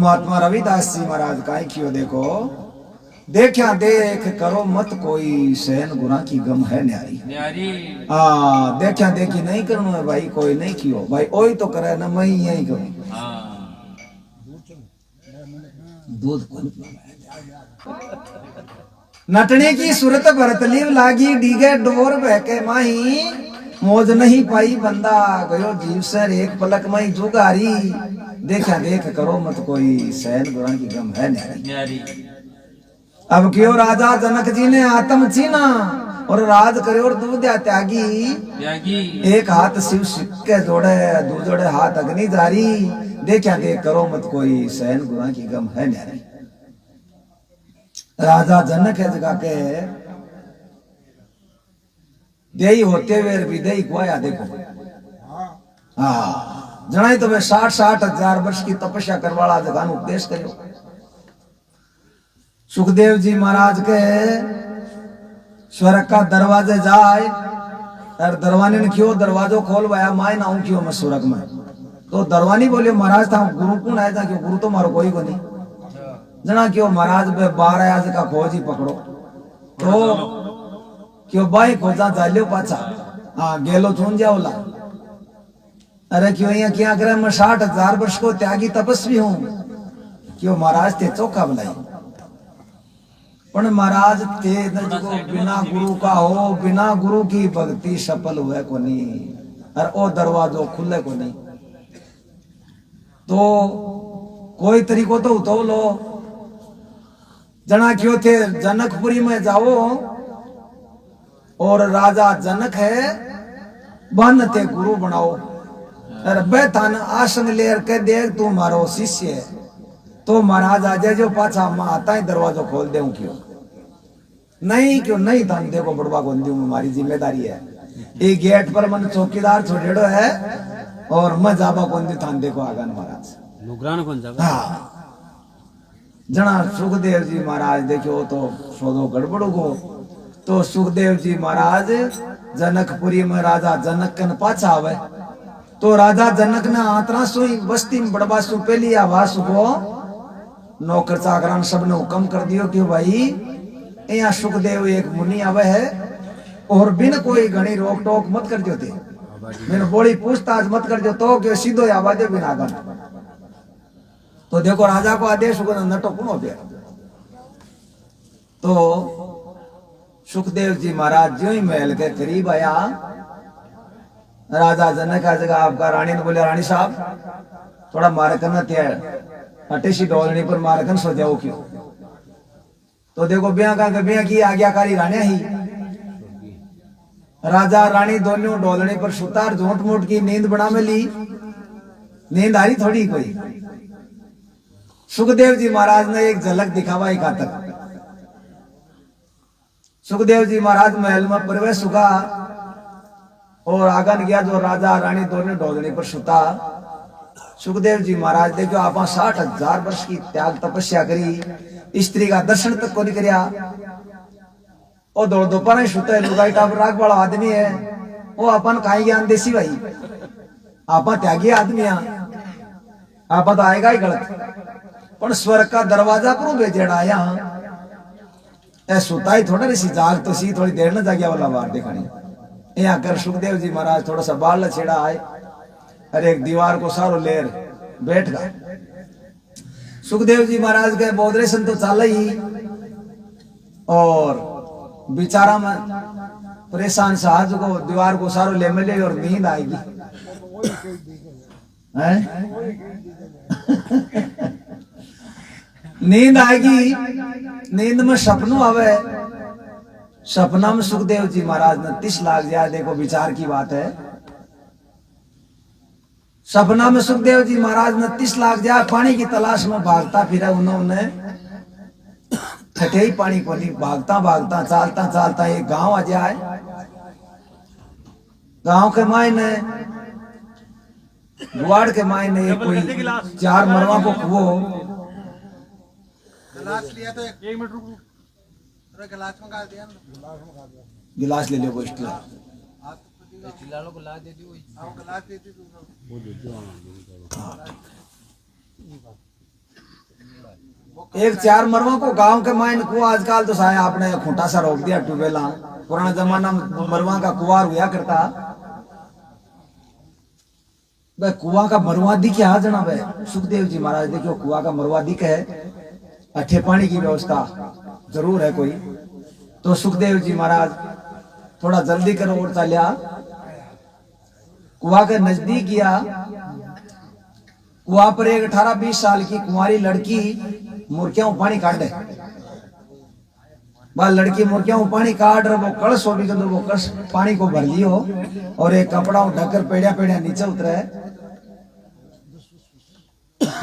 महात्मा रविदास जी महाराज काय कियो देखो देखा देख करो मत कोई सहन गुनाह की गम है न्यारी न्यारी। देखा देखी नहीं करना है भाई, कोई नहीं कियो भाई, ओही तो करे ना, मैं यही करूं। हाँ दूध कौन नटने की सूरत भरत लीव लागी, डीगे डोर बहके माही, मौज नहीं पाई बंदा गयो जीव सर एक पलक माही जुगारी। देखा देख करो मत कोई सहन गुनाह की गम है न्यारी। न्यारी। अब क्यों राजा जनक जी ने आत्म छीना और राज करे और दूध त्यागी, त्यागी। एक हाथ शिव सिक्के जोड़े दूजोड़े हाथ अग्नि जारी। देखा देख करो मत कोई सहन गुनाह की गम है न्यारी। राजा जनक है जगह के देई होते हुए विदेही कुआया देखो। हाँ जनाई तो वे 60 हजार वर्ष की तपस्या करवाला जगह नु उपदेश करो। सुखदेव जी महाराज के स्वर्ग का दरवाजे जाए और दरवाने ने क्यों दरवाजो खोलवाया, माए ना हूं क्यों मैं स्वर्ग में, तो दरवानी बोले महाराज था गुरु कौन आया था, क्यों गुरु तो मारो कोई को नहीं जना, क्यों महाराज बे 12 आज का खोज ही पकड़ो, तो क्यों बाई खोजा जालियो पाछा। हाँ गेलो चुन जाओला। अरे क्यों यहाँ क्या करे, मैं 60 हजार वर्ष को त्यागी तपस्वी हूं, क्यों महाराज ते चौका बुलाई, पर महाराज ते को बिना गुरु का हो, बिना गुरु की भक्ति सफल हुए को नहीं, और ओ दरवाजो खुले को नहीं, तो कोई तरीको तो उतो लो। जना क्यों थे जनकपुरी में जाओ और राजा जनक है बन ते गुरु बनाओ, और बैठान आसन लेर के देख तू मारो शिष्य है, तो महाराज आ जाए जो पाछा माता ही दरवाजो खोल दे क्यों नहीं, क्यों नहीं थान देखो बड़वा को दी हमारी जिम्मेदारी है, ये गेट पर मन चौकीदार छोड़ेड़ो है और मैं जाबा कौन दी थान देखो आगन महाराज नुकरान कौन जाबा। हाँ जना सुखदेव जी महाराज देखो तो सोदो गड़बड़ को, तो सुखदेव जी महाराज जनकपुरी में राजा जनक कन पाछा आवे, तो राजा जनक ने आतरा सुई बस्ती में बड़बा सु पहली आवाज को नौकर चाकरान सब ने हुक्म कर दियो कि भाई यहाँ सुखदेव एक मुनि आवे है और बिन कोई घनी रोक टोक मत कर जो थे, मैंने बोली पूछताछ मत कर जो, तो कि सीधो आवाज बिना गन। तो देखो राजा को आदेश को नटो कौन हो गया, तो सुखदेव जी महाराज जो ही महल के करीब आया, राजा जनक का जगह आपका रानी ने बोले रानी साहब थोड़ा मारकन अटेशी डोलनी पर मारकन सो जाओ क्यों, तो देखो ब्याह का ब्याह की आज्ञाकारी रानिया ही, राजा रानी दोनों डोलने पर सुतार झोंट मोट की नींद बना में ली, नींद आ रही थोड़ी कोई। सुखदेव जी महाराज ने एक झलक दिखावा एक तक, सुखदेव जी महाराज महल में प्रवेश हुआ और आगन गया जो राजा रानी दोनों डोलने पर सुता। सुखदेव जी महाराज देखो आप 60 हजार वर्ष की त्याग तपस्या करी, स्त्री का दर्शन तक को नहीं करिया, और दो दोपहर सुते लुगाई टाप राग वाला आदमी है, वो अपन काई ज्ञान देसी भाई, आप त्यागी आदमी आप तो आएगा ही गलत, पर स्वर्ग का दरवाजा पर भेजेड़ा यहाँ ए सुता ही थोड़ा सी जाग तो सी थोड़ी देर न जागिया वाला बार दिखानी। यहाँ कर सुखदेव जी महाराज थोड़ा सा बाल छेड़ा आए, अरे एक दीवार को सारो लेर बैठ गए। सुखदेव जी महाराज के बोधरेशन तो चाल ही, और बिचारा में परेशान साहज को दीवार को सारो ले मिले और नींद आएगी नींद आएगी, नींद में सपनों आवे, सपना में सुखदेव जी महाराज ने 30 लाख जाए, देखो विचार की बात है, सपना में सुखदेव जी महाराज ने 30 लाख जाए पानी की तलाश में भागता फिरा, उन्होंने खटे ही पानी को नहीं, भागता भागता चालता चालता एक गांव आ जाए, गांव के मायने गुआड़ के मायने कोई 4 मरवा को कुओं, गिलास लिया तो एक मिनट रुक, गिलास मंगा दिया, गिलास ले लो वो स्टील चिल्लालो को ला दे दियो, आओ गिलास दे दे वो दे दो। एक 4 मरवा को गांव के माइन को आजकल तो साया आपने खूंटा सा रोक दिया ट्यूबवेला। पुराना जमाना में मरवा का कुआं हुआ करता। भाई कुआं का मरवा दिखे आ जना भाई सुखदेव जी महाराज देखो कुआं का मरवा दिखे है, अठे पानी की व्यवस्था जरूर है कोई। तो सुखदेव जी महाराज थोड़ा जल्दी करो और चलिया कुआं के नजदीक गया। कुआं पर एक 18-20 साल की कुंवारी लड़की मुर्कियों पानी काटे। वह लड़की मुर्कियों पानी काट रहा, वो कलश हो भी वो कलश पानी को भर लियो और एक कपड़ा ढककर पेड़िया पेड़िया नीचे उतरे।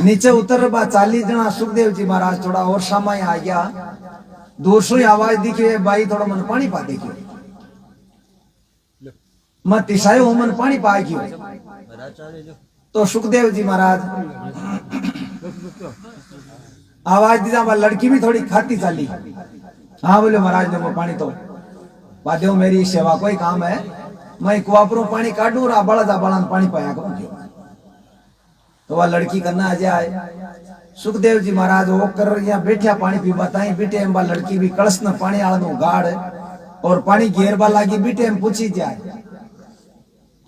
नीचे उतर बा 40 जना सुखदेव जी महाराज थोड़ा और समय आ गया। दूर से आवाज दिखे भाई थोड़ा मन पानी पा देखियो। मत तिसायो मन पानी पा गयो। तो सुखदेव जी महाराज आवाज दी जा लड़की भी थोड़ी खाती चाली। हाँ बोले महाराज ने वो पानी तो बाध्यो मेरी सेवा कोई काम है, मैं कुआपरों पानी काटू रहा बड़ा जा बड़ा पानी पाया करूं क्यों। तो वह लड़की करना आ जाए। सुखदेव जी महाराज वो कर रही बैठा पानी पी बताई बेटे एम लड़की भी कलश न पानी आला नो गाड़ और पानी घेरबा लागी बेटे एम पूछी जाए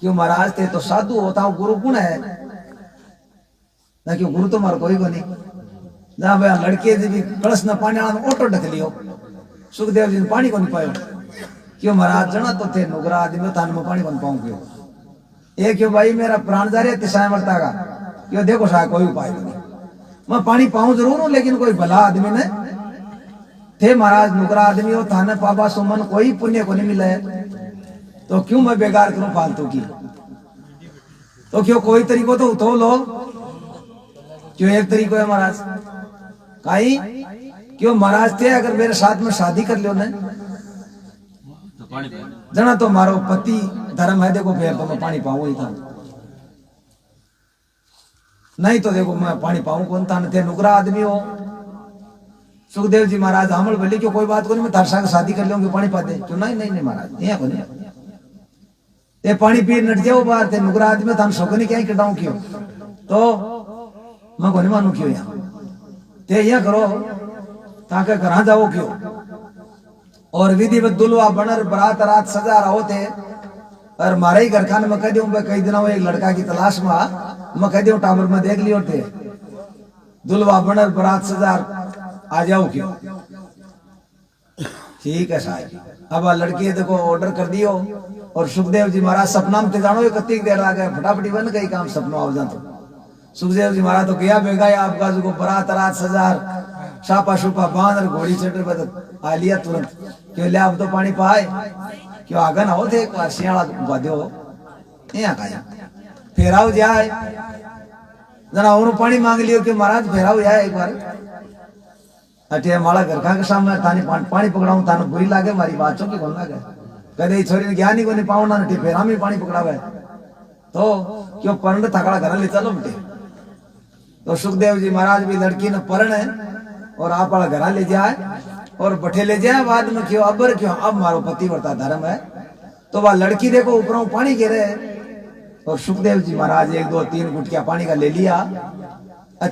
क्यों महाराज थे तो साधु होता हूँ गुरु कौन है ना क्यों गुरु तो मार कोई को नहीं ना भाई लड़के भी कलश न पानी आला ऑटो ढक लियो। सुखदेव जी ने पानी को नहीं पायो क्यों महाराज जना तो थे नुगरा आदमी थान में पानी को नहीं पाऊं क्यों ये क्यों भाई मेरा प्राण जा रहा है तिसाया मरता का क्यों देखो शायद कोई उपाय नहीं मैं पानी पाऊं जरूर हूं लेकिन कोई भला आदमी ने थे महाराज नुकरा आदमी हो थाने पापा सुमन कोई पुण्य को नहीं मिला है तो क्यों मैं बेकार करूं फालतू की। तो क्यों कोई तरीको तो लो क्यों एक तरीको है महाराज काई क्यों महाराज थे अगर मेरे साथ में शादी कर लियो ने जना तो मारो पति धर्म है देखो फिर तो मैं पानी पाऊं ही था नहीं तो देखो मैं पानी पाऊं कौन था थे नुकरा आदमी हो। सुखदेव जी महाराज हमल बोले क्यों कोई बात को नहीं मैं तार साथ शादी कर लूंगी पानी पा दे क्यों नहीं नहीं नहीं महाराज यहाँ को नहीं ये पानी पी नट जाओ बाहर थे नुकरा आदमी थान शोकनी क्या कटाऊं क्यों तो मैं को नहीं मानू क्यों यहाँ ते यहाँ करो ताकि घर जाओ क्यों और विधिवत दुल्हा बनर बरात रात सजा रहो थे और मारे ही घर खान में कह दूं कई दिनों एक लड़का की तलाश में मैं कह दूं टावर में देख लियो थे दुल्हा बनर बरात सजा आ जाओ क्यों ठीक है साहब। अब लड़की देखो ऑर्डर कर दियो और सुखदेव जी महाराज सपना में जानो ये कत्ती देर आ गए फटाफटी बन गई काम सपना आ जातो। सुखदेव जी महाराज तो गया बेगा आपका जो बरात रात सजार छापा छुपा बांध घोड़ी चढ़ बद आ लिया तुरंत क्यों ले अब तो पानी पाए क्यों आगे ना हो थे एक बार सियाला बाध्यो यहाँ खाया फेराव जाए जना और पानी मांग लियो कि महाराज फेराव जाए एक बार अटे माला घर का सामने थानी पानी पकड़ाऊं थाने बुरी लागे मारी बातों की कौन लागे कदे छोरी ने ज्ञानी को नहीं पाऊं ना फेरा में पानी पकड़ावे तो क्यों परण थकड़ा घर ले चलो बेटे। तो सुखदेव जी महाराज भी लड़की ने परण है और आप घर ले जाए और बठे ले जाए बाद में क्यों अबर क्यों अब मारो पति वर्ता धर्म है। तो वह लड़की देखो ऊपर पानी गिरे और सुखदेव जी महाराज 1 2 3 गुटकिया पानी का ले लिया।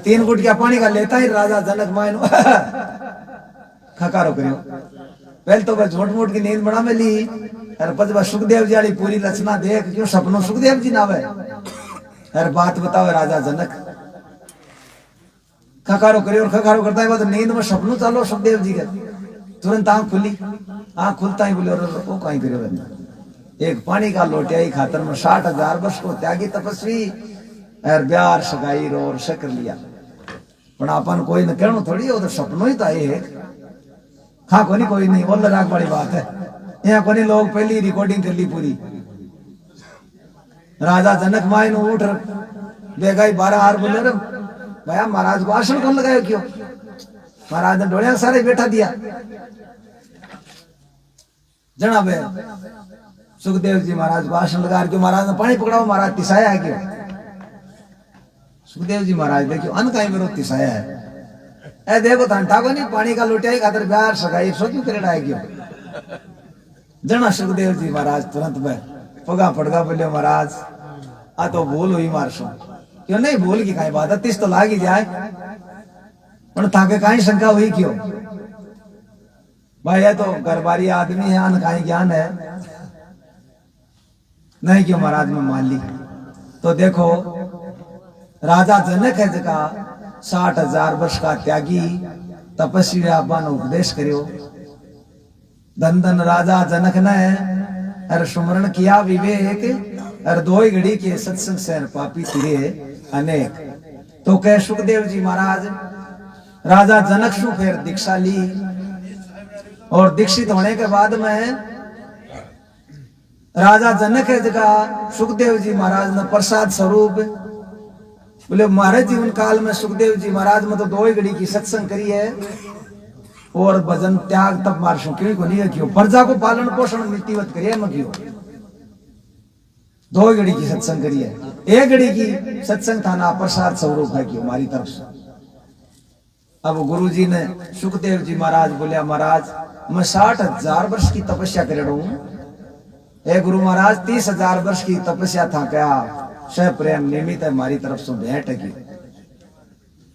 3 गुटकिया पानी का लेता ही राजा जनक मायनो खकारो करियो पहले तो वह झोट मोट की नींद बना में ली और पचवा सुखदेव जी वाली पूरी रचना देख क्यों सपनों सुखदेव जी नावे हर बात बताओ राजा जनक खकारो करियो और खकारो करता है तो नींद में सपनों चालो सुखदेव जी के तुरंत आंख खुली आंख खुलता ही बोले वो कहीं करियो एक पानी का लोटिया ही खातर में 60,000 वर्ष को त्यागी तपस्वी और ब्यार सगाई और शकर लिया पर अपन कोई न कहना थोड़ी वो तो सपनों ही तो है खा को नहीं कोई नहीं बोल राग वाली बात है यहाँ को नहीं लोग पहली रिकॉर्डिंग कर ली पूरी। राजा जनक माई ने उठ बेगाई 12 हार बोले रे भैया महाराज को आसन कौन लगाया क्यों महाराज ने डोलिया सारे बैठा दिया जना बे सुखदेव जी महाराज को आसन लगा क्यों महाराज ने पानी पकड़ाओ महाराज तिसाया है क्यों सुखदेव जी महाराज देखियो अन कहीं मेरे तिसाया है ए देखो ठंडा को नहीं पानी का लोटिया खातर प्यार सगाई सो क्यों करेड़ा है क्यों जना सुखदेव जी महाराज तुरंत में पगा पड़गा बोले महाराज आ तो भूल हुई मारसो क्यों नहीं भूल की कहीं बात है तिस तो लागी जाए पण थाके काई शंका हुई क्यों भाई? ये तो घरबारी आदमी है, अन काई ज्ञान है नहीं क्यों महाराज में मान ली। तो देखो राजा जनक है जगह 60,000 वर्ष का त्यागी तपस्वी आपन उपदेश करियो। धन धन राजा जनक ने अर सुमरण किया विवेक अर दो घड़ी के सत्संग से पापी तिरे अनेक। तो कह सुखदेव जी महाराज राजा जनक सु फिर दीक्षा ली और दीक्षित होने के बाद में राजा जनक है जगह सुखदेव जी महाराज ने प्रसाद स्वरूप बोले हमारे जीवन काल में सुखदेव जी महाराज में तो 2 घड़ी की सत्संग करी है और भजन त्याग तब मार क्यों को नहीं क्यों प्रजा को पालन पोषण नीतिवत करिए मैं क्यों 2 घड़ी की सत्संग करी है। 1 घड़ी की सत्संग था ना प्रसाद स्वरूप है क्यों हमारी तरफ से। अब गुरु जी ने सुखदेव जी महाराज बोले महाराज मैं 60,000 वर्ष की तपस्या कर रहा हूं। ए गुरु महाराज 30,000 वर्ष की तपस्या था क्या सह प्रेम निमित्त है हमारी तरफ से भेंट है की।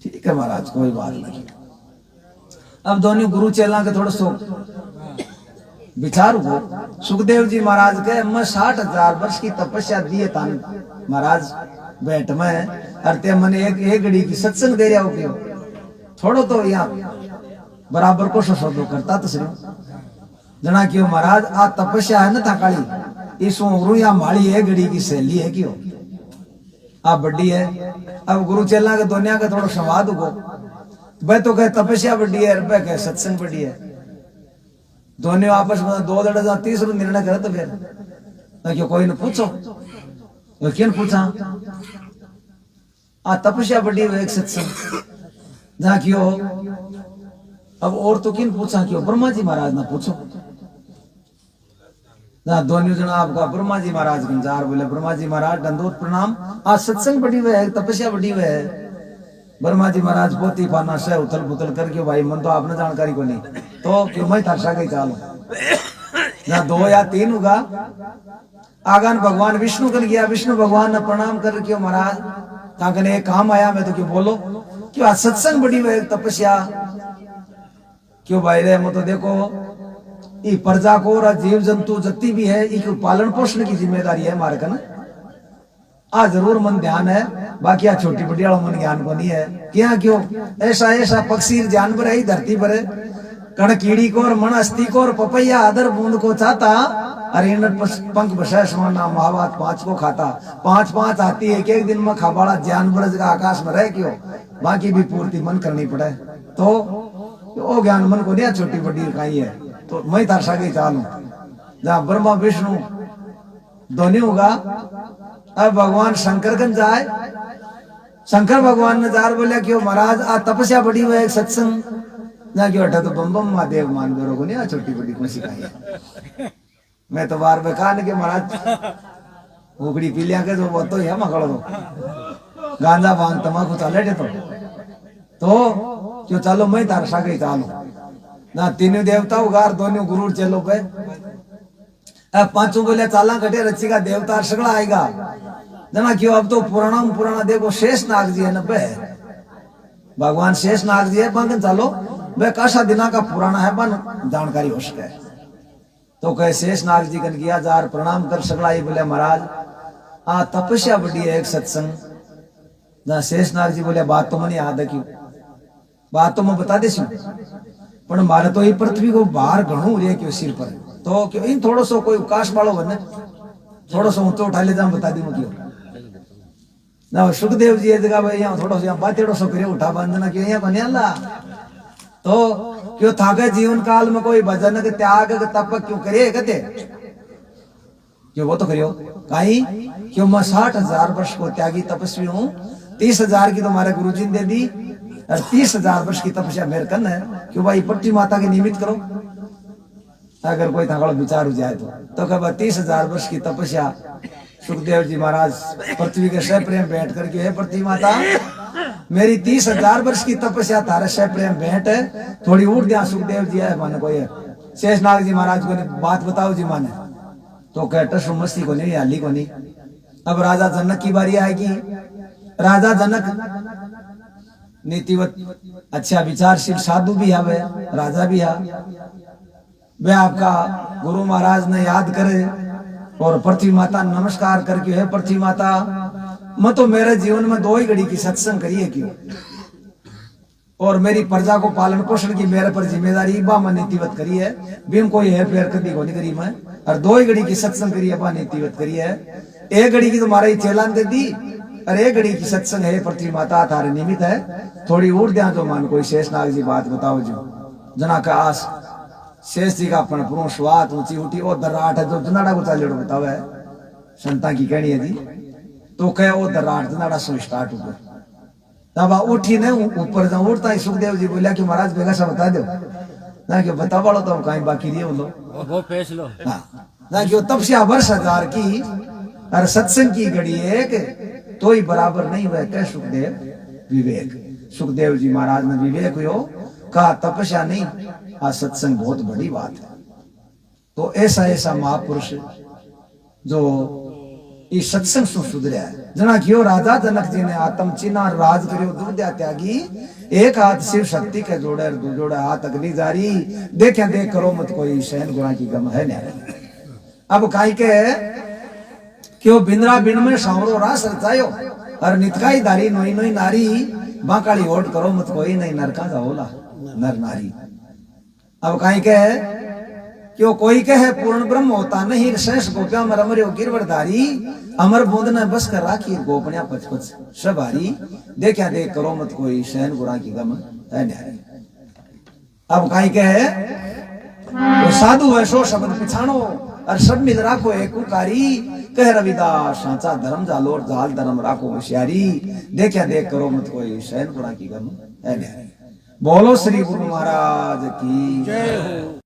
ठीक है महाराज कोई बात नहीं। अब दोनों गुरु चेला के थोड़ा सो विचार हो। सुखदेव जी महाराज के मैं 60,000 वर्ष की तपस्या दिए था महाराज भेंट में अरे मैंने एक घड़ी की सत्संग दे रहा हो थोड़ो तो यहाँ बराबर को शोधो करता तो सिर्फ जना क्यों महाराज आ तपस्या है ना था काली इस या माड़ी 1 घड़ी की सहेली है क्यों आप बड्डी है। अब गुरु चेला के दुनिया का थोड़ा संवाद हो वह तो कहे तपस्या बड़ी है वह कहे सत्संग बड़ी है। दोनों आपस में 2 लड़ तीसरा निर्णय करे तो फिर ना क्यों कोई ने पूछो वो क्यों पूछा आ तपस्या बड़ी है एक सत्संग जहाँ क्यों। अब और तो किन पूछा क्यों ब्रह्मा जी महाराज ने पूछो जहाँ दोनों जना आपका ब्रह्मा जी महाराज गंजार बोले ब्रह्मा जी महाराज दंडोत प्रणाम आज सत्संग बड़ी हुए है तपस्या बड़ी हुए है। ब्रह्मा जी महाराज पोती पाना से उथल पुथल करके भाई मन तो आपने जानकारी को नहीं तो क्यों मैं थरसा गई चालू जहाँ 2 या 3 होगा आगान भगवान विष्णु कर गया विष्णु भगवान ने प्रणाम कर क्यों महाराज ताकने एक काम आया मैं तो क्यों बोलो क्यों आज सत्संग बड़ी हुए तपस्या क्यों भाई रे मैं तो देखो ये प्रजा को और जीव जंतु जति भी है इनको पालन पोषण की जिम्मेदारी है हमारे का ना। आ जरूर मन ध्यान है बाकी आ छोटी बड़ी वाला मन ज्ञान को नहीं है क्या क्यों ऐसा ऐसा पक्षी जानवर है धरती पर कण कीड़ी को और मन अस्थि को और पपैया आदर बूंद को चाहता अरे पंख बसा समाना महावात 5 को खाता 5 आती है एक दिन में खाबाड़ा जानवर आकाश में रह क्यों बाकी भी पूर्ति मन करनी पड़े तो वो ज्ञान मन को नहीं छोटी बड़ी कहीं है तो मैं तारसा गई चालू जहाँ ब्रह्मा विष्णु दोनों होगा। अब भगवान शंकर कन जाए शंकर भगवान ने जार बोलिया क्यों महाराज आ तपस्या बड़ी हुई एक सत्संग जहाँ क्यों अठा तो बम बम महादेव मान बेरो को नहीं छोटी बड़ी को सिखाई मैं तो बार में कहा कि महाराज उगड़ी पी लिया के तो वो तो है मकड़ दो गांजा भांग तमाकू चले तो क्यों चलो मैं तारसा गई चालू ना 3 देवता उगार दोनों गुरु चलो पे अब 5 बोले चाला घटे रची का देवता सगड़ा आएगा जना क्यों अब तो पुराना देखो शेष नाग जी है न भगवान शेष नाग जी है बन चलो वे काशा दिना का पुराना है बन जानकारी हो सके तो कहे शेष नाग जी कन किया जार प्रणाम कर सगड़ा ये बोले महाराज आ तपस्या बड़ी है एक सत्संग जहाँ शेष नाग जी बोले बात तो मैंने याद है क्यों बात तो मैं बता दे पर मारे तो ये पृथ्वी को बाहर घणू रे क्यों सिर पर तो क्यों इन थोड़ो सो कोई उकाश वालों बने थोड़ो सो ऊंचो उठा ले जा बता दी क्यों ना सुखदेव जी जगह भाई यहाँ थोड़ा सा बातेड़ो सो करे उठा बांधना क्यों यहाँ बने अल्लाह तो क्यों थाके जीवन काल में कोई भजन के त्याग के तप क्यों करे कहते क्यों वो तो करियो कहीं क्यों मैं 60,000 वर्ष को त्यागी तपस्वी हूँ 30,000 की तो हमारे गुरु जी ने दे दी और 30,000 वर्ष की तपस्या मेरे करना है क्यों भाई पट्टी माता के निमित्त करो अगर कोई थोड़ा विचार हो जाए तो कब 30,000 वर्ष की तपस्या सुखदेव जी महाराज पृथ्वी के सह प्रेम भेंट करके है पृथ्वी माता मेरी 30,000 वर्ष की तपस्या तारे सह प्रेम भेंट है थोड़ी उठ दिया सुखदेव जी है माने कोई शेषनाग जी महाराज को बात बताओ जी माने तो कहते मस्ती को नहीं हाली को नहीं। अब राजा जनक की बारी आएगी राजा जनक नीतिवत अच्छा विचारशील साधु भी है, राजा भी है। वे आपका गुरु महाराज ने याद करे और पृथ्वी माता नमस्कार करके, है पृथ्वी माता मैं तो मेरे जीवन में 2 ही घड़ी की सत्संग करिए क्यों, और मेरी प्रजा को पालन पोषण की मेरे पर जिम्मेदारी बा मैं नीतिवत करी है, बिम कोई है फेर कभी को नहीं करी मैं, और 2 ही घड़ी की सत्संग करी है बा नीतिवत करी है। 1 घड़ी की तुम्हारे चेलान दे दी और 1 घड़ी की सत्संग है पृथ्वी माता थारे निमित्त है। थोड़ी उड़ दिया तो मान कोई शेषनाग जी बात बताओ जो जना का आस शेष जी का पुरो स्वाद ऊंची उठी और दर्राठ है जो जनाड़ा को चाले बतावे है संता की कहनी है जी, तो कहे वो दर्राठ जनाड़ा सो स्टार्ट हो गया। तब उठी ने ऊपर जा उठता ही सुखदेव जी बोलिया कि महाराज बेगा सा बता दो ना कि बता वालो तो कहीं बाकी रही बोलो वो पेश लो ना कि तपस्या वर्ष 1000 की और सत्संग की घड़ी एक तो ही बराबर नहीं हुआ। कह सुखदेव विवेक, सुखदेव जी महाराज ने विवेक हो कहा तपस्या नहीं आ सत्संग बहुत बड़ी बात है। तो ऐसा ऐसा महापुरुष जो इस सत्संग से सुधरिया है जना क्यों राजा जनक जी ने आत्म चिन्ह राज करियो दुर्द्या त्यागी, एक हाथ शिव शक्ति के जोड़े और 2 जोड़े हाथ अग्नि जारी, देखे देख करो मत कोई सहन गुणा की गम है नहीं। अब काई के क्यों बिंद्रा बिन में सावरो रास रचायो और नितकाई दारी नोई नोई नारी, बाकाली ओट करो मत कोई नहीं नरका जाओला नर नारी। अब काई के क्यों कोई कहे पूर्ण ब्रह्म होता नहीं, शेष गोपिया में रमरियो गिरवरधारी, अमर बूंद ने बस कर राखी गोपनिया पचपच सवारी, देखा देख करो मत कोई सहन गुणा की गम है नहीं। अब काई कहे तो साधु वैसो शब्द पिछाणो और सब मिल राखो एक उकारी, कह रविदास सांचा धर्म जालो और जाल धर्म राखो होशियारी, देखा देख करो मत कोई सहन गुणा की गम है नहीं। बोलो श्री गुरु महाराज की जय हो।